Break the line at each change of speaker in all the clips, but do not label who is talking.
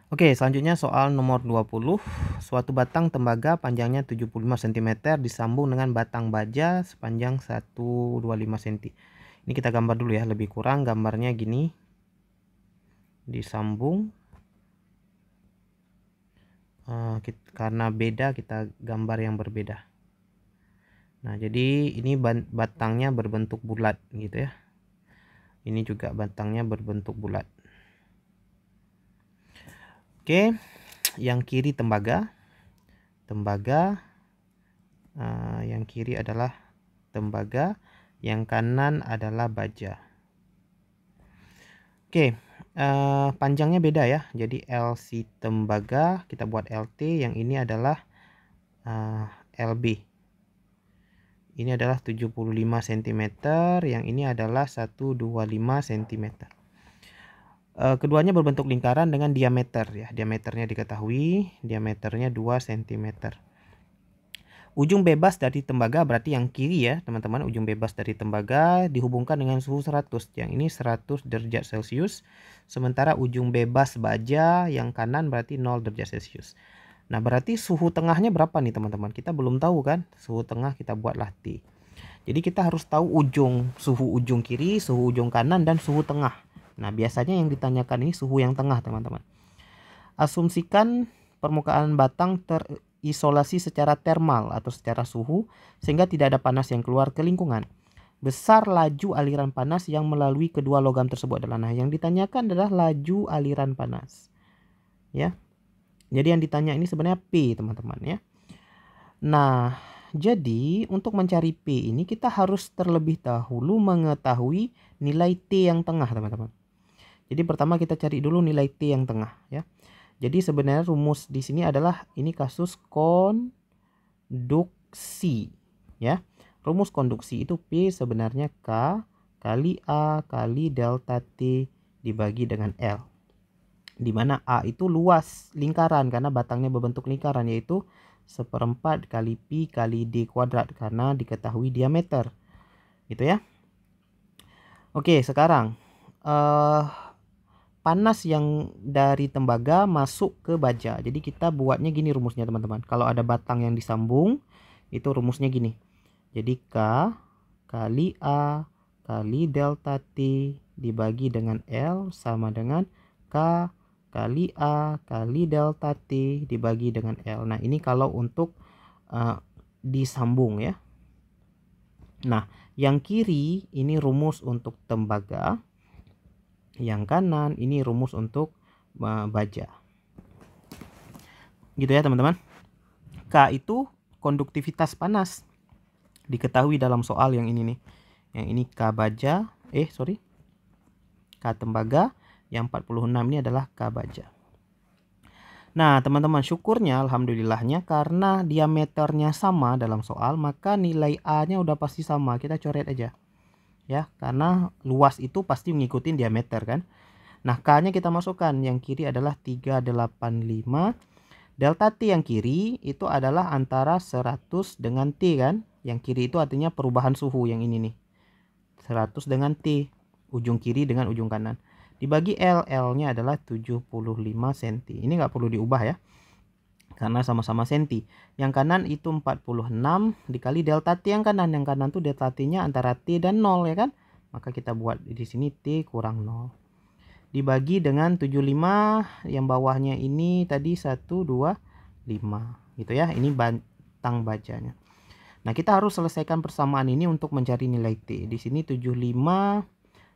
Oke, selanjutnya soal nomor 20. Suatu batang tembaga panjangnya 75 cm disambung dengan batang baja sepanjang 125 cm. Ini kita gambar dulu ya, lebih kurang gambarnya gini. Disambung. Karena beda kita gambar yang berbeda. Nah, jadi ini batangnya berbentuk bulat gitu ya. Ini juga batangnya berbentuk bulat. Oke, yang kiri tembaga. Yang kiri adalah tembaga, yang kanan adalah baja. Oke, panjangnya beda ya. Jadi LC tembaga kita buat LT, yang ini adalah LB. Ini adalah 75 cm, yang ini adalah 125 cm. Keduanya berbentuk lingkaran dengan diameter ya. Diameternya diketahui, diameternya 2 cm. Ujung bebas dari tembaga berarti yang kiri ya teman-teman. Ujung bebas dari tembaga dihubungkan dengan suhu 100. Yang ini 100 derajat Celcius. Sementara ujung bebas baja yang kanan berarti 0 derajat Celcius. Nah, berarti suhu tengahnya berapa nih teman-teman? Kita belum tahu kan. Suhu tengah kita buatlah T. Jadi kita harus tahu suhu ujung kiri, suhu ujung kanan, dan suhu tengah. Nah, biasanya yang ditanyakan ini suhu yang tengah teman-teman. Asumsikan permukaan batang terisolasi secara termal atau secara suhu sehingga tidak ada panas yang keluar ke lingkungan. Besar laju aliran panas yang melalui kedua logam tersebut adalah. Nah, yang ditanyakan adalah laju aliran panas. Ya. Jadi yang ditanya ini sebenarnya P, teman-teman ya. Nah, jadi untuk mencari P ini kita harus terlebih dahulu mengetahui nilai T yang tengah, teman-teman. Jadi pertama kita cari dulu nilai T yang tengah ya. Jadi sebenarnya rumus di sini adalah ini kasus konduksi ya. Rumus konduksi itu P sebenarnya K kali A kali delta T dibagi dengan L. Di mana A itu luas lingkaran karena batangnya berbentuk lingkaran, yaitu 1/4 kali Pi kali D kuadrat karena diketahui diameter. Gitu ya. Oke, sekarang panas yang dari tembaga masuk ke baja. Jadi kita buatnya gini rumusnya teman-teman. Kalau ada batang yang disambung, itu rumusnya gini. Jadi K kali A kali delta T dibagi dengan L sama dengan K kali A kali delta T dibagi dengan L. Nah, ini kalau untuk disambung ya. Nah, yang kiri ini rumus untuk tembaga. Yang kanan ini rumus untuk baja. Gitu ya teman-teman. K itu konduktivitas panas. Diketahui dalam soal yang ini nih. Yang ini K baja, K tembaga. Yang 46 ini adalah K baja. Nah teman-teman, syukurnya alhamdulillahnya karena diameternya sama dalam soal, maka nilai A nya udah pasti sama. Kita coret aja ya, karena luas itu pasti mengikuti diameter kan. Nah, K nya kita masukkan, yang kiri adalah 385. Delta T yang kiri itu adalah antara 100 dengan T kan. Yang kiri itu artinya perubahan suhu, yang ini nih. 100 dengan T, ujung kiri dengan ujung kanan. Dibagi L, L-nya adalah 75 cm. Ini nggak perlu diubah ya, karena sama-sama senti. Yang kanan itu 46 dikali delta T yang kanan. Yang kanan tuh delta T-nya antara T dan 0 ya kan. Maka kita buat di sini T kurang 0. Dibagi dengan 75, yang bawahnya ini tadi 125 gitu ya. Ini batang bajanya. Nah, kita harus selesaikan persamaan ini untuk mencari nilai T. Di sini 75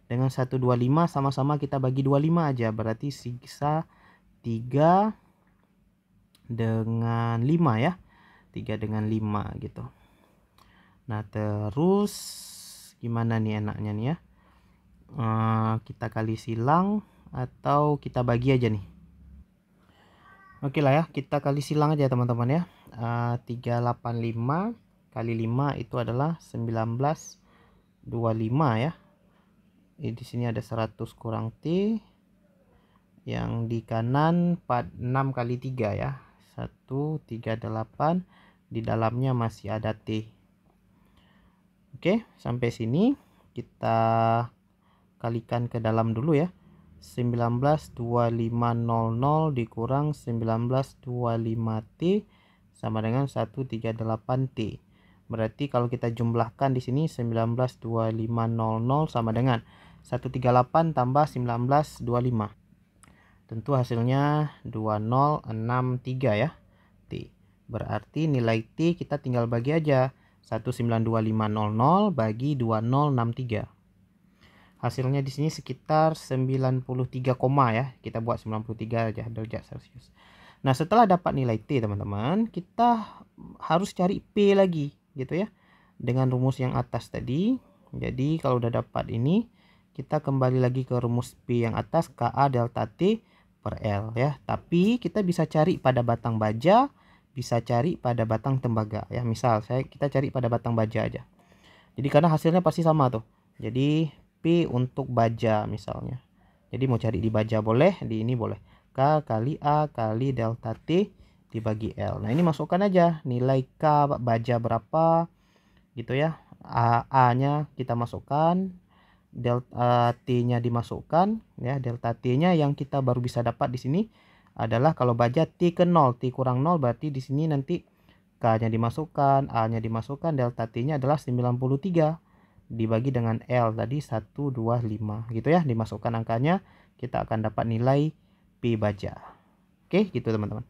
dengan 125 sama-sama kita bagi 25 aja, berarti sisa 3 dengan 5 ya. 3 dengan 5 gitu. Nah, terus gimana nih enaknya nih ya? Kita kali silang atau kita bagi aja nih. Oke lah ya, kita kali silang aja teman-teman ya. 385 kali 5 itu adalah 1925 ya. Di sini ada 100 kurang T. Yang di kanan 46 kali 3 ya. 138, di dalamnya masih ada T. Oke, sampai sini kita kalikan ke dalam dulu ya. 192500 dikurang 1925T sama dengan 138T. Berarti kalau kita jumlahkan di sini 192500 sama dengan 138 tambah 1925. Tentu hasilnya 2063 ya. T. Berarti nilai T kita tinggal bagi aja. 192500 bagi 2063. Hasilnya di sini sekitar 93, ya. Kita buat 93 aja derajat Celcius. Nah, setelah dapat nilai T, teman-teman, kita harus cari P lagi, gitu ya. Dengan rumus yang atas tadi. Jadi, kalau udah dapat ini, kita kembali lagi ke rumus P yang atas, Ka delta T per L ya. Tapi kita bisa cari pada batang baja, bisa cari pada batang tembaga ya. Misal kita cari pada batang baja aja. Jadi karena hasilnya pasti sama tuh. Jadi P untuk baja misalnya. Jadi mau cari di baja boleh, di ini boleh. K kali A kali delta T dibagi L. Nah, ini masukkan aja nilai K baja berapa gitu ya. A-nya kita masukkan, delta T-nya dimasukkan ya. Delta T-nya yang kita baru bisa dapat di sini adalah kalau baja T ke 0, T kurang 0 berarti di sini nanti K-nya dimasukkan, A-nya dimasukkan, delta T-nya adalah 93 dibagi dengan L tadi 125 gitu ya. Dimasukkan angkanya, kita akan dapat nilai P baja. Oke, gitu teman-teman.